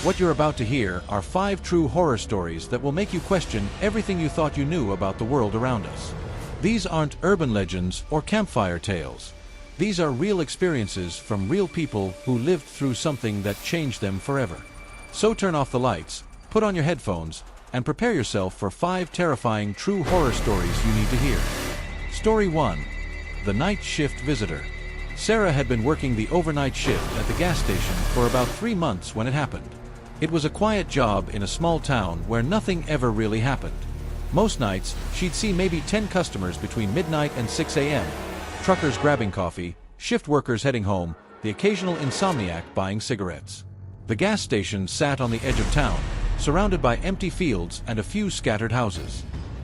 What you're about to hear are 5 true horror stories that will make you question everything you thought you knew about the world around us. These aren't urban legends or campfire tales. These are real experiences from real people who lived through something that changed them forever. So turn off the lights, put on your headphones, and prepare yourself for 5 terrifying true horror stories you need to hear. Story 1. The Night Shift Visitor. Sarah had been working the overnight shift at the gas station for about 3 months when it happened. It was a quiet job in a small town where nothing ever really happened. Most nights, she'd see maybe 10 customers between midnight and 6 a.m. Truckers grabbing coffee, shift workers heading home, the occasional insomniac buying cigarettes. The gas station sat on the edge of town, surrounded by empty fields and a few scattered houses.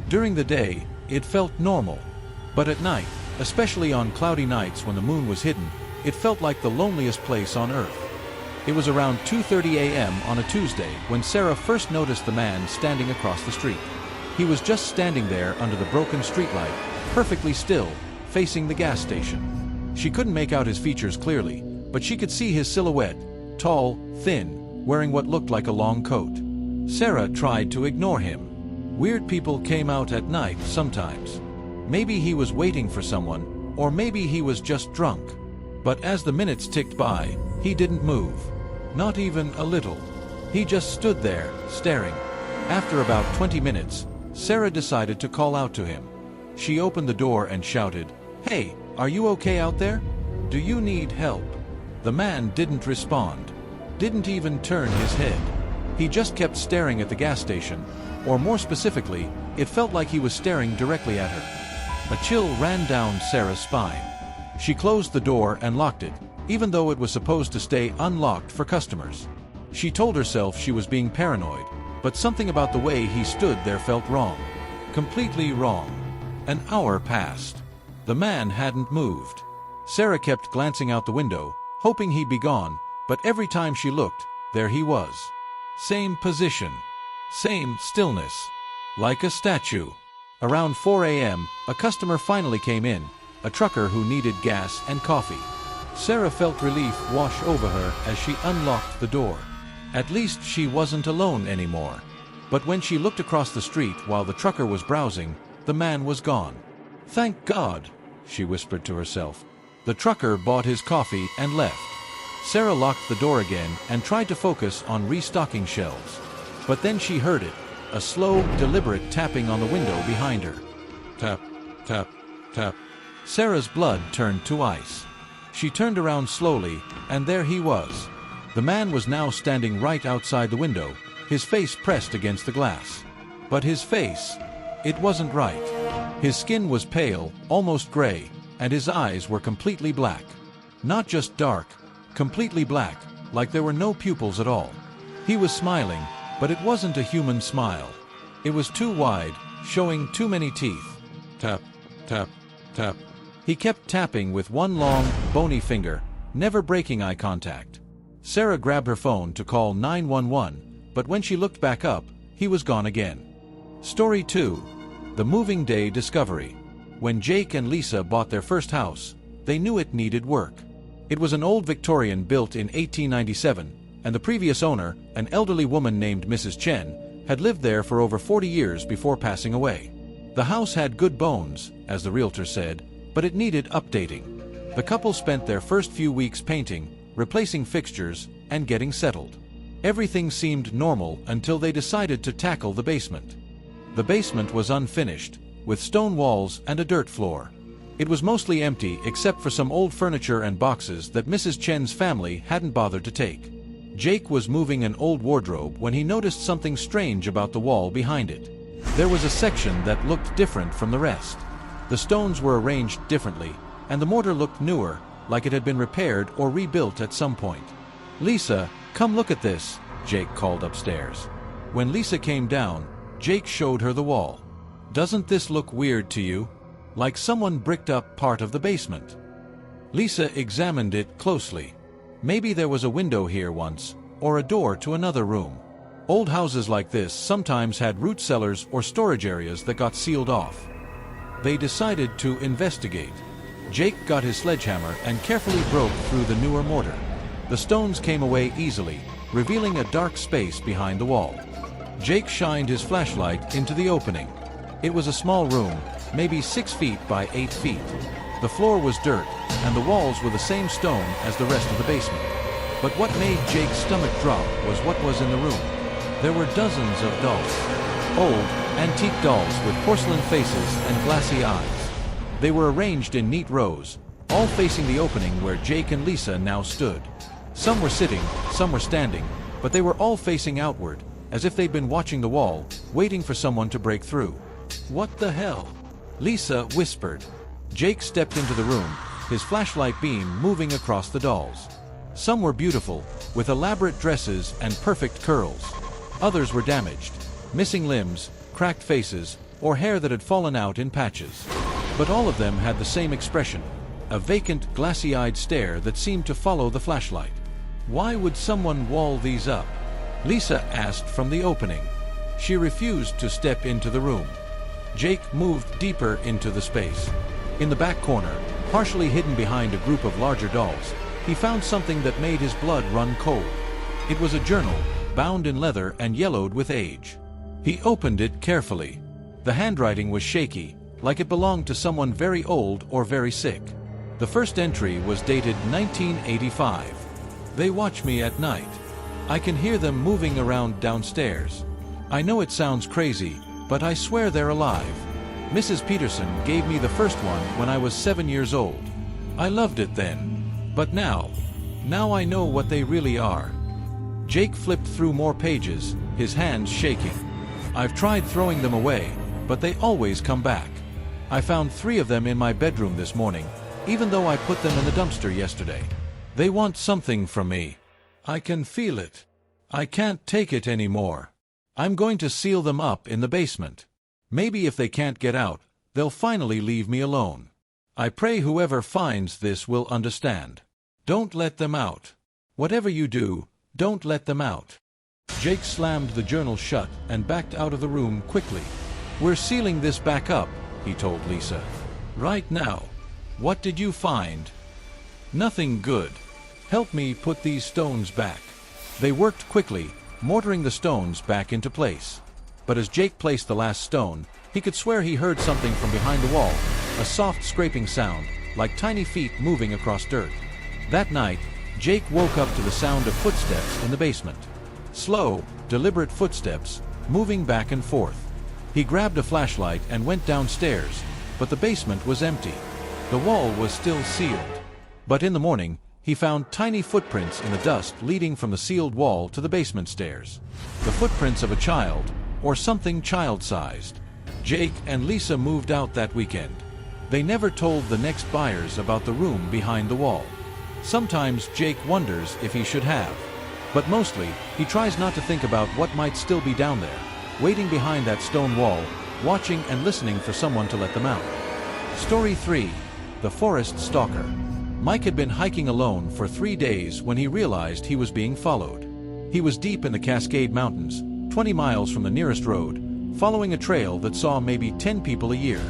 During the day, it felt normal. But at night, especially on cloudy nights when the moon was hidden, it felt like the loneliest place on earth. It was around 2:30 a.m. on a Tuesday when Sarah first noticed the man standing across the street. He was just standing there under the broken streetlight, perfectly still, facing the gas station. She couldn't make out his features clearly, but she could see his silhouette, tall, thin, wearing what looked like a long coat. Sarah tried to ignore him. Weird people came out at night sometimes. Maybe he was waiting for someone, or maybe he was just drunk. But as the minutes ticked by, he didn't move. Not even a little. He just stood there, staring. After about 20 minutes, Sarah decided to call out to him. She opened the door and shouted, "Hey, are you okay out there? Do you need help?" The man didn't respond. Didn't even turn his head. He just kept staring at the gas station, or more specifically, it felt like he was staring directly at her. A chill ran down Sarah's spine. She closed the door and locked it, even though it was supposed to stay unlocked for customers. She told herself she was being paranoid, but something about the way he stood there felt wrong. Completely wrong. An hour passed. The man hadn't moved. Sarah kept glancing out the window, hoping he'd be gone, but every time she looked, there he was. Same position. Same stillness. Like a statue. Around 4 a.m., a customer finally came in, a trucker who needed gas and coffee. Sarah felt relief wash over her as she unlocked the door. At least she wasn't alone anymore. But when she looked across the street while the trucker was browsing, the man was gone. "Thank God," she whispered to herself. The trucker bought his coffee and left. Sarah locked the door again and tried to focus on restocking shelves. But then she heard it, a slow, deliberate tapping on the window behind her. Tap, tap, tap. Sarah's blood turned to ice. She turned around slowly, and there he was. The man was now standing right outside the window, his face pressed against the glass. But his face, it wasn't right. His skin was pale, almost gray, and his eyes were completely black. Not just dark, completely black, like there were no pupils at all. He was smiling, but it wasn't a human smile. It was too wide, showing too many teeth. Tap, tap, tap. He kept tapping with one long, bony finger, never breaking eye contact. Sarah grabbed her phone to call 911, but when she looked back up, he was gone again. Story 2. The Moving Day Discovery. When Jake and Lisa bought their first house, they knew it needed work. It was an old Victorian built in 1897, and the previous owner, an elderly woman named Mrs. Chen, had lived there for over 40 years before passing away. The house had good bones, as the realtor said, but it needed updating. The couple spent their first few weeks painting, replacing fixtures, and getting settled. Everything seemed normal until they decided to tackle the basement. The basement was unfinished, with stone walls and a dirt floor. It was mostly empty except for some old furniture and boxes that Mrs. Chen's family hadn't bothered to take. Jake was moving an old wardrobe when he noticed something strange about the wall behind it. There was a section that looked different from the rest. The stones were arranged differently, and the mortar looked newer, like it had been repaired or rebuilt at some point. "Lisa, come look at this," Jake called upstairs. When Lisa came down, Jake showed her the wall. "Doesn't this look weird to you? Like someone bricked up part of the basement?" Lisa examined it closely. Maybe there was a window here once, or a door to another room. Old houses like this sometimes had root cellars or storage areas that got sealed off. They decided to investigate. Jake got his sledgehammer and carefully broke through the newer mortar. The stones came away easily, revealing a dark space behind the wall. Jake shined his flashlight into the opening. It was a small room, maybe 6 feet by 8 feet. The floor was dirt, and the walls were the same stone as the rest of the basement. But what made Jake's stomach drop was what was in the room. There were dozens of dolls. Old, antique dolls with porcelain faces and glassy eyes. They were arranged in neat rows, all facing the opening where Jake and Lisa now stood. Some were sitting, some were standing, but they were all facing outward, as if they'd been watching the wall, waiting for someone to break through. "What the hell?" Lisa whispered. Jake stepped into the room, his flashlight beam moving across the dolls. Some were beautiful, with elaborate dresses and perfect curls. Others were damaged, missing limbs, cracked faces, or hair that had fallen out in patches. But all of them had the same expression, a vacant, glassy-eyed stare that seemed to follow the flashlight. "Why would someone wall these up?" Lisa asked from the opening. She refused to step into the room. Jake moved deeper into the space. In the back corner, partially hidden behind a group of larger dolls, he found something that made his blood run cold. It was a journal, bound in leather and yellowed with age. He opened it carefully. The handwriting was shaky, like it belonged to someone very old or very sick. The first entry was dated 1985. "They watch me at night. I can hear them moving around downstairs. I know it sounds crazy, but I swear they're alive. Mrs. Peterson gave me the first one when I was 7 years old. I loved it then. But now I know what they really are." Jake flipped through more pages, his hands shaking. "I've tried throwing them away, but they always come back. I found 3 of them in my bedroom this morning, even though I put them in the dumpster yesterday. They want something from me. I can feel it. I can't take it anymore. I'm going to seal them up in the basement. Maybe if they can't get out, they'll finally leave me alone. I pray whoever finds this will understand. Don't let them out. Whatever you do, don't let them out." Jake slammed the journal shut and backed out of the room quickly. "We're sealing this back up," he told Lisa. "Right now. What did you find?" "Nothing good. Help me put these stones back." They worked quickly, mortaring the stones back into place. But as Jake placed the last stone, he could swear he heard something from behind the wall, a soft scraping sound, like tiny feet moving across dirt. That night, Jake woke up to the sound of footsteps in the basement. Slow, deliberate footsteps, moving back and forth. He grabbed a flashlight and went downstairs, but the basement was empty. The wall was still sealed. But in the morning, he found tiny footprints in the dust leading from the sealed wall to the basement stairs. The footprints of a child, or something child-sized. Jake and Lisa moved out that weekend. They never told the next buyers about the room behind the wall. Sometimes Jake wonders if he should have. But mostly, he tries not to think about what might still be down there, waiting behind that stone wall, watching and listening for someone to let them out. Story 3. The Forest Stalker. Mike had been hiking alone for 3 days when he realized he was being followed. He was deep in the Cascade Mountains, 20 miles from the nearest road, following a trail that saw maybe 10 people a year.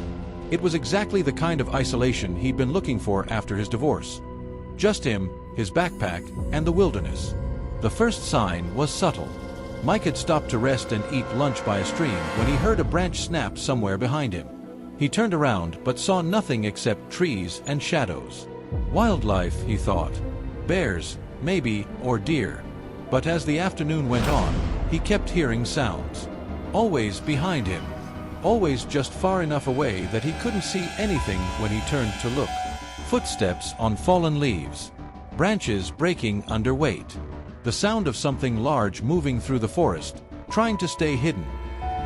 It was exactly the kind of isolation he'd been looking for after his divorce. Just him, his backpack, and the wilderness. The first sign was subtle. Mike had stopped to rest and eat lunch by a stream when he heard a branch snap somewhere behind him. He turned around but saw nothing except trees and shadows. Wildlife, he thought. Bears, maybe, or deer. But as the afternoon went on, he kept hearing sounds. Always behind him. Always just far enough away that he couldn't see anything when he turned to look. Footsteps on fallen leaves. Branches breaking under weight. The sound of something large moving through the forest, trying to stay hidden.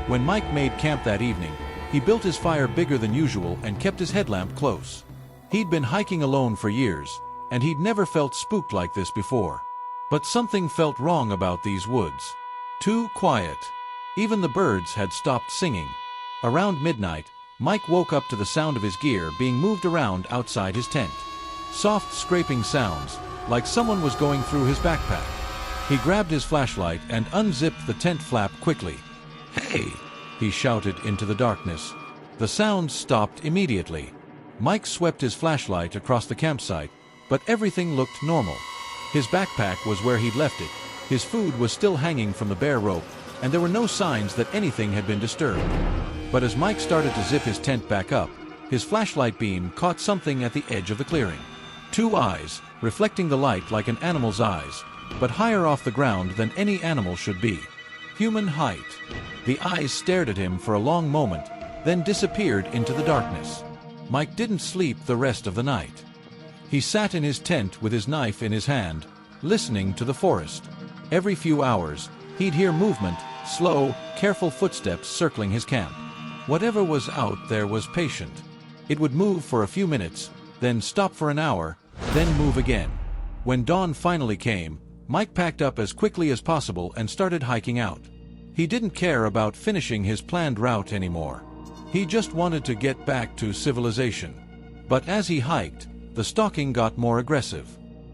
When Mike made camp that evening, he built his fire bigger than usual and kept his headlamp close. He'd been hiking alone for years, and he'd never felt spooked like this before. But something felt wrong about these woods. Too quiet. Even the birds had stopped singing. Around midnight, Mike woke up to the sound of his gear being moved around outside his tent. Soft scraping sounds, like someone was going through his backpack. He grabbed his flashlight and unzipped the tent flap quickly. "Hey!" he shouted into the darkness. The sounds stopped immediately. Mike swept his flashlight across the campsite, but everything looked normal. His backpack was where he'd left it, His food was still hanging from the bare rope, and there were no signs that anything had been disturbed. But as Mike started to zip his tent back up, his flashlight beam caught something at the edge of the clearing. Two eyes, reflecting the light like an animal's eyes, but higher off the ground than any animal should be. Human height. The eyes stared at him for a long moment, then disappeared into the darkness. Mike didn't sleep the rest of the night. He sat in his tent with his knife in his hand, listening to the forest. Every few hours, he'd hear movement, slow, careful footsteps circling his camp. Whatever was out there was patient. It would move for a few minutes, then stop for an hour, then move again. When dawn finally came, Mike packed up as quickly as possible and started hiking out. He didn't care about finishing his planned route anymore. He just wanted to get back to civilization. But as he hiked, the stalking got more aggressive.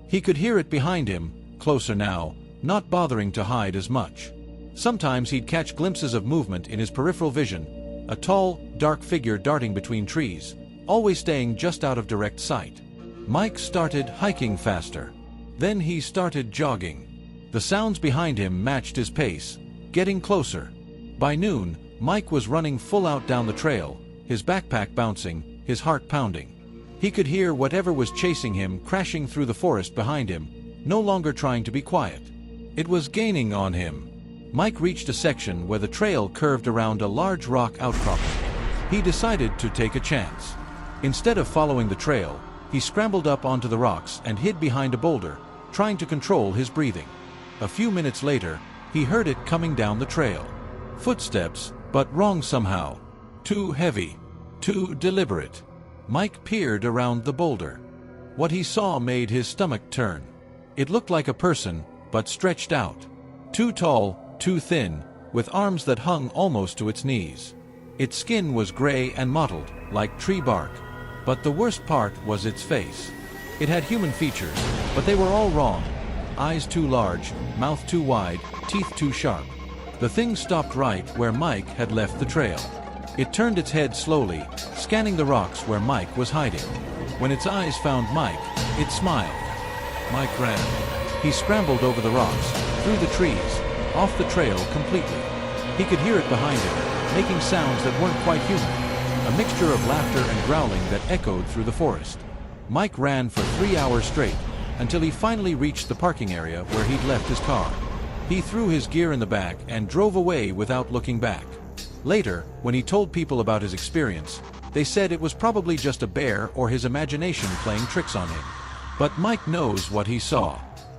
He could hear it behind him, closer now, not bothering to hide as much. Sometimes he'd catch glimpses of movement in his peripheral vision, a tall, dark figure darting between trees, always staying just out of direct sight. Mike started hiking faster. Then he started jogging. The sounds behind him matched his pace, getting closer. By noon, Mike was running full out down the trail, his backpack bouncing, his heart pounding. He could hear whatever was chasing him crashing through the forest behind him, no longer trying to be quiet. It was gaining on him. Mike reached a section where the trail curved around a large rock outcropping. He decided to take a chance. Instead of following the trail, he scrambled up onto the rocks and hid behind a boulder, trying to control his breathing. A few minutes later, he heard it coming down the trail. Footsteps, but wrong somehow. Too heavy. Too deliberate. Mike peered around the boulder. What he saw made his stomach turn. It looked like a person, but stretched out. Too tall, too thin, with arms that hung almost to its knees. Its skin was gray and mottled, like tree bark. But the worst part was its face. It had human features, but they were all wrong. Eyes too large, mouth too wide, teeth too sharp. The thing stopped right where Mike had left the trail. It turned its head slowly, scanning the rocks where Mike was hiding. When its eyes found Mike, it smiled. Mike ran. He scrambled over the rocks, through the trees, off the trail completely. He could hear it behind him, making sounds that weren't quite human, a mixture of laughter and growling that echoed through the forest. Mike ran for 3 hours straight, until he finally reached the parking area where he'd left his car. He threw his gear in the back and drove away without looking back. Later, when he told people about his experience, they said it was probably just a bear or his imagination playing tricks on him. But Mike knows what he saw.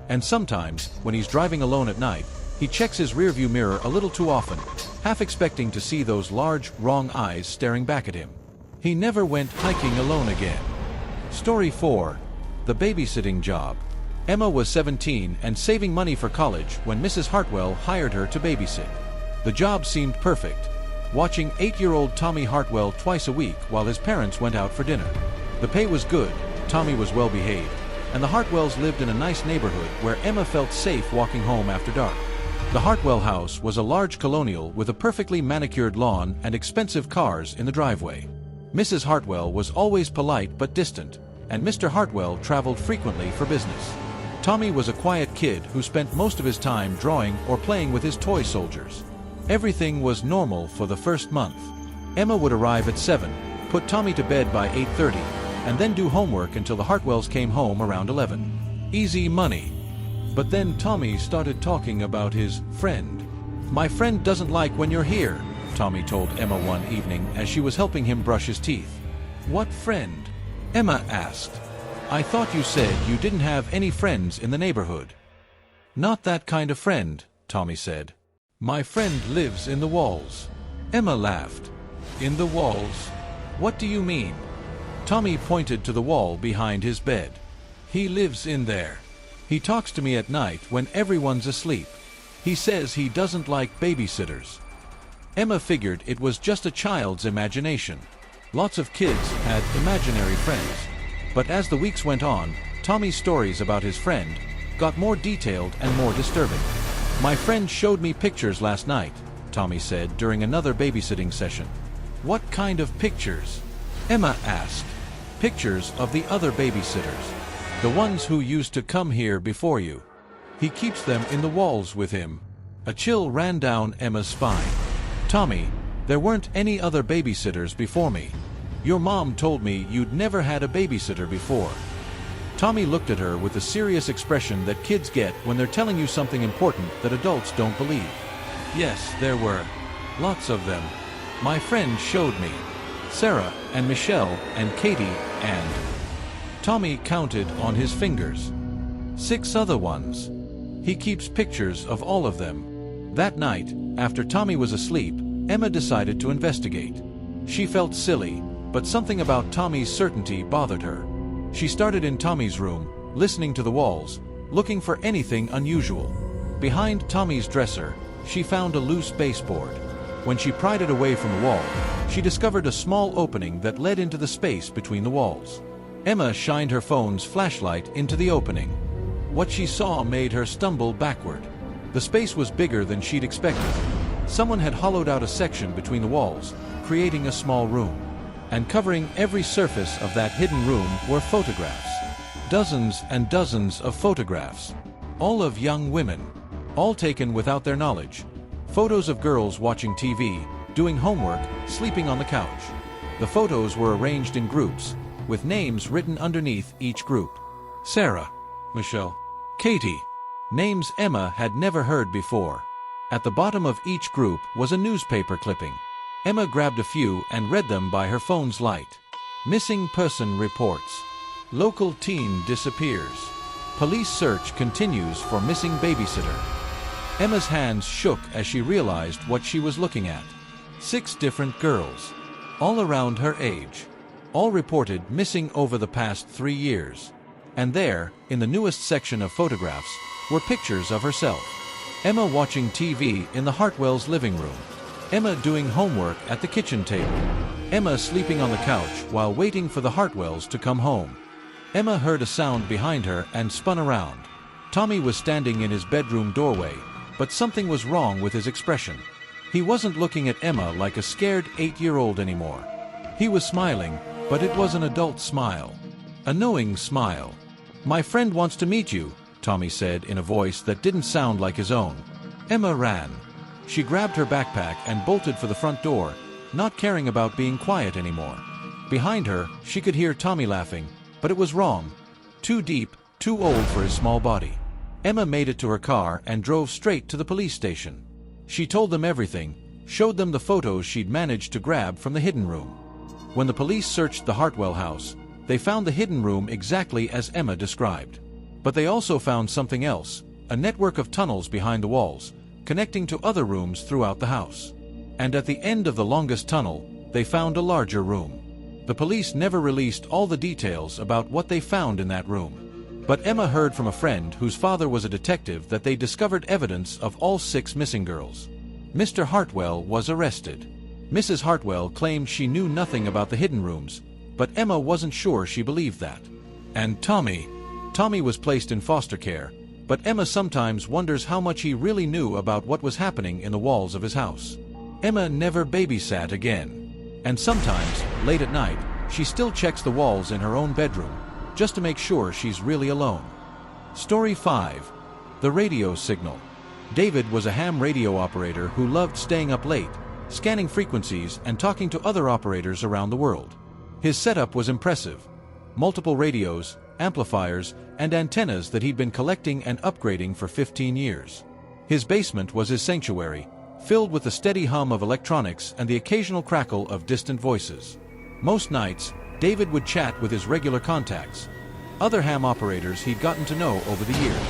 And sometimes, when he's driving alone at night, he checks his rearview mirror a little too often, half expecting to see those large, wrong eyes staring back at him. He never went hiking alone again. Story 4. The babysitting job. Emma was 17 and saving money for college when Mrs. Hartwell hired her to babysit. The job seemed perfect, watching 8-year-old Tommy Hartwell twice a week while his parents went out for dinner. The pay was good, Tommy was well behaved, and the Hartwells lived in a nice neighborhood where Emma felt safe walking home after dark. The Hartwell house was a large colonial with a perfectly manicured lawn and expensive cars in the driveway. Mrs. Hartwell was always polite but distant, and Mr. Hartwell traveled frequently for business. Tommy was a quiet kid who spent most of his time drawing or playing with his toy soldiers. Everything was normal for the first month. Emma would arrive at 7, put Tommy to bed by 8:30, and then do homework until the Hartwells came home around 11. Easy money. But then Tommy started talking about his friend. "My friend doesn't like when you're here," Tommy told Emma one evening as she was helping him brush his teeth. "What friend?" Emma asked. "I thought you said you didn't have any friends in the neighborhood." "Not that kind of friend," Tommy said. "My friend lives in the walls." Emma laughed. "In the walls? What do you mean?" Tommy pointed to the wall behind his bed. "He lives in there. He talks to me at night when everyone's asleep. He says he doesn't like babysitters." Emma figured it was just a child's imagination. Lots of kids had imaginary friends. But as the weeks went on, Tommy's stories about his friend got more detailed and more disturbing. "My friend showed me pictures last night," Tommy said during another babysitting session. "What kind of pictures?" Emma asked. "Pictures of the other babysitters. The ones who used to come here before you." He keeps them in the walls with him. A chill ran down Emma's spine. Tommy, there weren't any other babysitters before me. Your mom told me you'd never had a babysitter before. Tommy looked at her with the serious expression that kids get when they're telling you something important that adults don't believe. Yes, there were. Lots of them. My friend showed me. Sarah, and Michelle, and Katie, and... Tommy counted on his fingers. 6 other ones. He keeps pictures of all of them. That night, after Tommy was asleep, Emma decided to investigate. She felt silly, but something about Tommy's certainty bothered her. She started in Tommy's room, listening to the walls, looking for anything unusual. Behind Tommy's dresser, she found a loose baseboard. When she pried it away from the wall, she discovered a small opening that led into the space between the walls. Emma shined her phone's flashlight into the opening. What she saw made her stumble backward. The space was bigger than she'd expected. Someone had hollowed out a section between the walls, creating a small room. And covering every surface of that hidden room were photographs. Dozens and dozens of photographs. All of young women. All taken without their knowledge. Photos of girls watching TV, doing homework, sleeping on the couch. The photos were arranged in groups, with names written underneath each group. Sarah, Michelle, Katie. Names Emma had never heard before. At the bottom of each group was a newspaper clipping. Emma grabbed a few and read them by her phone's light. Missing person reports. Local teen disappears. Police search continues for missing babysitter. Emma's hands shook as she realized what she was looking at. 6 different girls, all around her age. All reported missing over the past 3 years. And there, in the newest section of photographs, were pictures of herself. Emma watching TV in the Hartwells' living room. Emma doing homework at the kitchen table. Emma sleeping on the couch while waiting for the Hartwells to come home. Emma heard a sound behind her and spun around. Tommy was standing in his bedroom doorway, but something was wrong with his expression. He wasn't looking at Emma like a scared 8-year-old anymore. He was smiling, but it was an adult smile. A knowing smile. "My friend wants to meet you," Tommy said in a voice that didn't sound like his own. Emma ran. She grabbed her backpack and bolted for the front door, not caring about being quiet anymore. Behind her, she could hear Tommy laughing, but it was wrong. Too deep, too old for his small body. Emma made it to her car and drove straight to the police station. She told them everything, showed them the photos she'd managed to grab from the hidden room. When the police searched the Hartwell house, they found the hidden room exactly as Emma described. But they also found something else, a network of tunnels behind the walls, connecting to other rooms throughout the house. And at the end of the longest tunnel, they found a larger room. The police never released all the details about what they found in that room. But Emma heard from a friend whose father was a detective that they discovered evidence of all 6 missing girls. Mr. Hartwell was arrested. Mrs. Hartwell claimed she knew nothing about the hidden rooms, but Emma wasn't sure she believed that. And Tommy was placed in foster care, but Emma sometimes wonders how much he really knew about what was happening in the walls of his house. Emma never babysat again. And sometimes, late at night, she still checks the walls in her own bedroom, just to make sure she's really alone. Story 5. The Radio Signal. David was a ham radio operator who loved staying up late, scanning frequencies and talking to other operators around the world. His setup was impressive. Multiple radios, amplifiers, and antennas that he'd been collecting and upgrading for 15 years. His basement was his sanctuary, filled with the steady hum of electronics and the occasional crackle of distant voices. Most nights, David would chat with his regular contacts, other ham operators he'd gotten to know over the years.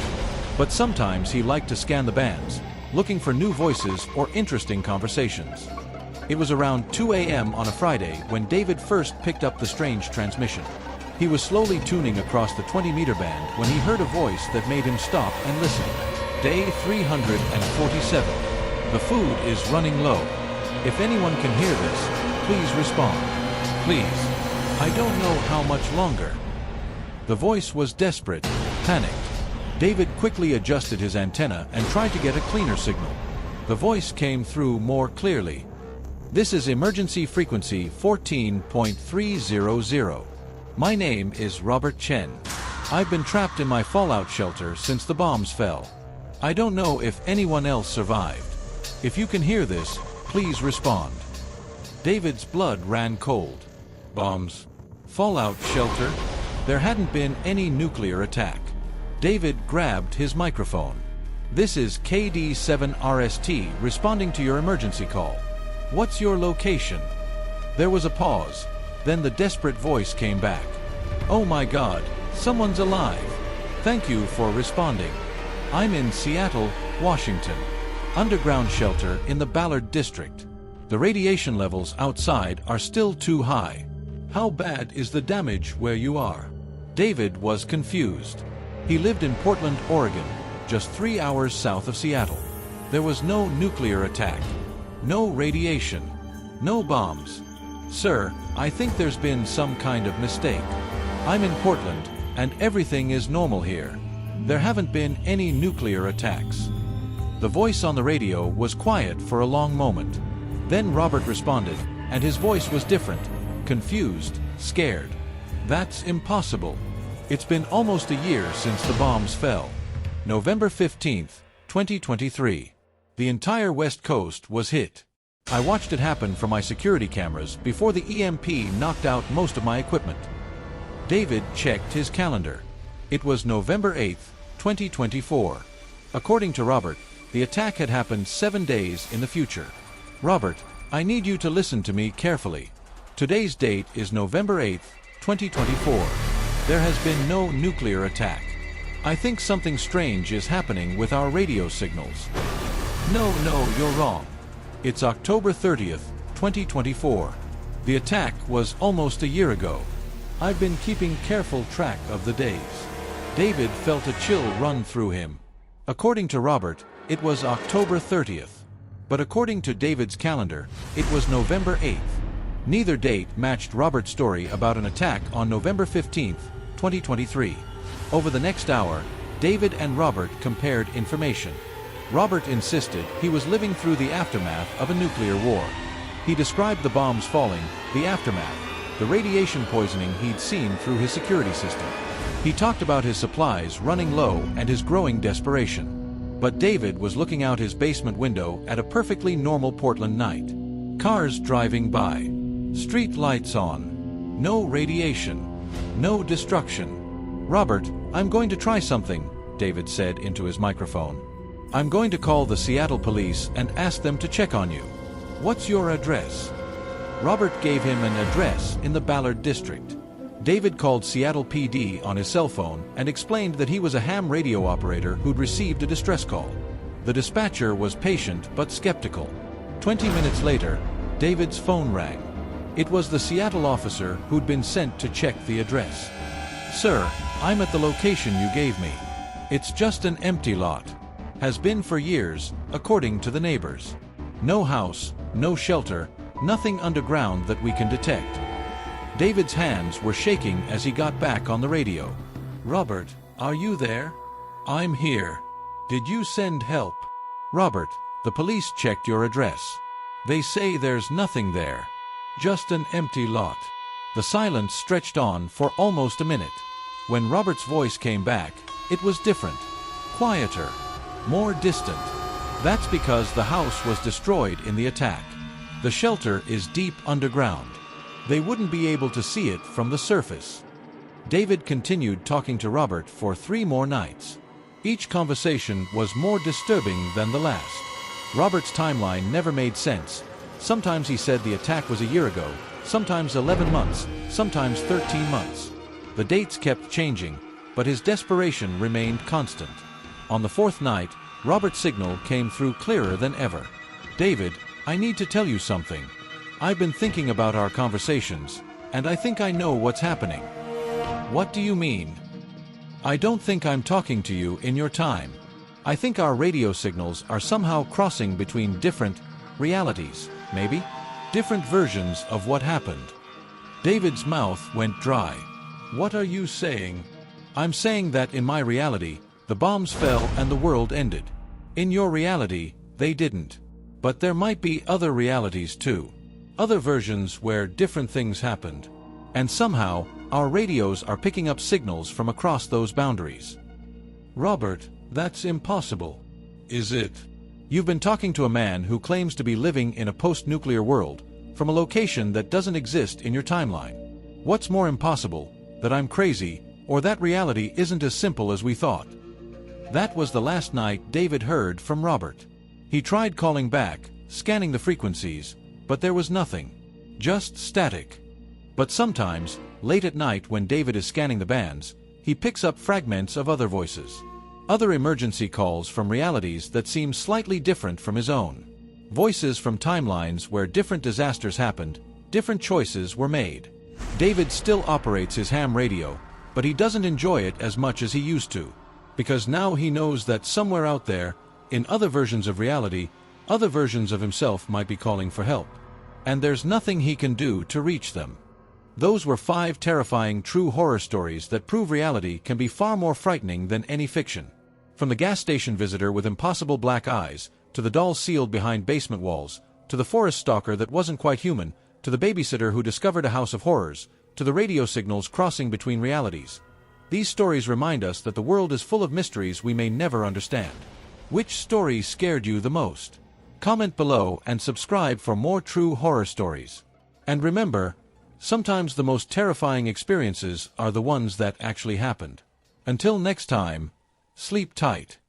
But sometimes he liked to scan the bands, looking for new voices or interesting conversations. It was around 2 a.m. on a Friday when David first picked up the strange transmission. He was slowly tuning across the 20-meter band when he heard a voice that made him stop and listen. Day 347. The food is running low. If anyone can hear this, please respond. Please. I don't know how much longer. The voice was desperate, panicked. David quickly adjusted his antenna and tried to get a cleaner signal. The voice came through more clearly. This is emergency frequency 14.300. My name is Robert Chen. I've been trapped in my fallout shelter since the bombs fell. I don't know if anyone else survived. If you can hear this, please respond. David's blood ran cold. Bombs. Fallout shelter. There hadn't been any nuclear attack. David grabbed his microphone. This is KD7RST responding to your emergency call. What's your location? There was a pause. Then the desperate voice came back. Oh my God, someone's alive. Thank you for responding. I'm in Seattle, Washington. Underground shelter in the Ballard district. The radiation levels outside are still too high. How bad is the damage where you are? David was confused. He lived in Portland, Oregon, just 3 hours south of Seattle. There was no nuclear attack, no radiation, no bombs. Sir, I think there's been some kind of mistake. I'm in Portland, and everything is normal here. There haven't been any nuclear attacks. The voice on the radio was quiet for a long moment. Then Robert responded, and his voice was different, confused, scared. That's impossible. It's been almost a year since the bombs fell. November 15th, 2023. The entire West Coast was hit. I watched it happen from my security cameras before the EMP knocked out most of my equipment. David checked his calendar. It was November 8th, 2024. According to Robert, the attack had happened 7 days in the future. Robert, I need you to listen to me carefully. Today's date is November 8th, 2024. There has been no nuclear attack. I think something strange is happening with our radio signals. No, you're wrong. It's October 30th, 2024. The attack was almost a year ago. I've been keeping careful track of the days. David felt a chill run through him. According to Robert, it was October 30th. But according to David's calendar, it was November 8th. Neither date matched Robert's story about an attack on November 15th, 2023. Over the next hour, David and Robert compared information. Robert insisted he was living through the aftermath of a nuclear war. He described the bombs falling, the aftermath, the radiation poisoning he'd seen through his security system. He talked about his supplies running low and his growing desperation. But David was looking out his basement window at a perfectly normal Portland night. Cars driving by. Street lights on. No radiation. No destruction. Robert, I'm going to try something, David said into his microphone. I'm going to call the Seattle police and ask them to check on you. What's your address? Robert gave him an address in the Ballard district. David called Seattle PD on his cell phone and explained that he was a ham radio operator who'd received a distress call. The dispatcher was patient but skeptical. 20 minutes later, David's phone rang. It was the Seattle officer who'd been sent to check the address. Sir, I'm at the location you gave me. It's just an empty lot. Has been for years, according to the neighbors. No house, no shelter, nothing underground that we can detect. David's hands were shaking as he got back on the radio. Robert, are you there? I'm here. Did you send help? Robert, the police checked your address. They say there's nothing there. Just an empty lot. The silence stretched on for almost a minute. When Robert's voice came back, it was different. Quieter. More distant. That's because the house was destroyed in the attack. The shelter is deep underground. They wouldn't be able to see it from the surface. David continued talking to Robert for 3 more nights. Each conversation was more disturbing than the last. Robert's timeline never made sense. Sometimes he said the attack was a year ago, sometimes 11 months, sometimes 13 months. The dates kept changing, but his desperation remained constant. On the 4th night, Robert's signal came through clearer than ever. David, I need to tell you something. I've been thinking about our conversations, and I think I know what's happening. What do you mean? I don't think I'm talking to you in your time. I think our radio signals are somehow crossing between different realities, maybe? Different versions of what happened. David's mouth went dry. What are you saying? I'm saying that in my reality, the bombs fell and the world ended. In your reality, they didn't. But there might be other realities too. Other versions where different things happened. And somehow, our radios are picking up signals from across those boundaries. Robert, that's impossible. is it? You've been talking to a man who claims to be living in a post-nuclear world, from a location that doesn't exist in your timeline. What's more impossible, that I'm crazy, or that reality isn't as simple as we thought? That was the last night David heard from Robert. He tried calling back, scanning the frequencies, but there was nothing. Just static. But sometimes, late at night when David is scanning the bands, he picks up fragments of other voices. Other emergency calls from realities that seem slightly different from his own. Voices from timelines where different disasters happened, different choices were made. David still operates his ham radio, but he doesn't enjoy it as much as he used to, because now he knows that somewhere out there, in other versions of reality, other versions of himself might be calling for help. And there's nothing he can do to reach them. Those were 5 terrifying true horror stories that prove reality can be far more frightening than any fiction. From the gas station visitor with impossible black eyes, to the doll sealed behind basement walls, to the forest stalker that wasn't quite human, to the babysitter who discovered a house of horrors, to the radio signals crossing between realities. These stories remind us that the world is full of mysteries we may never understand. Which story scared you the most? Comment below and subscribe for more true horror stories. And remember, sometimes the most terrifying experiences are the ones that actually happened. Until next time, sleep tight.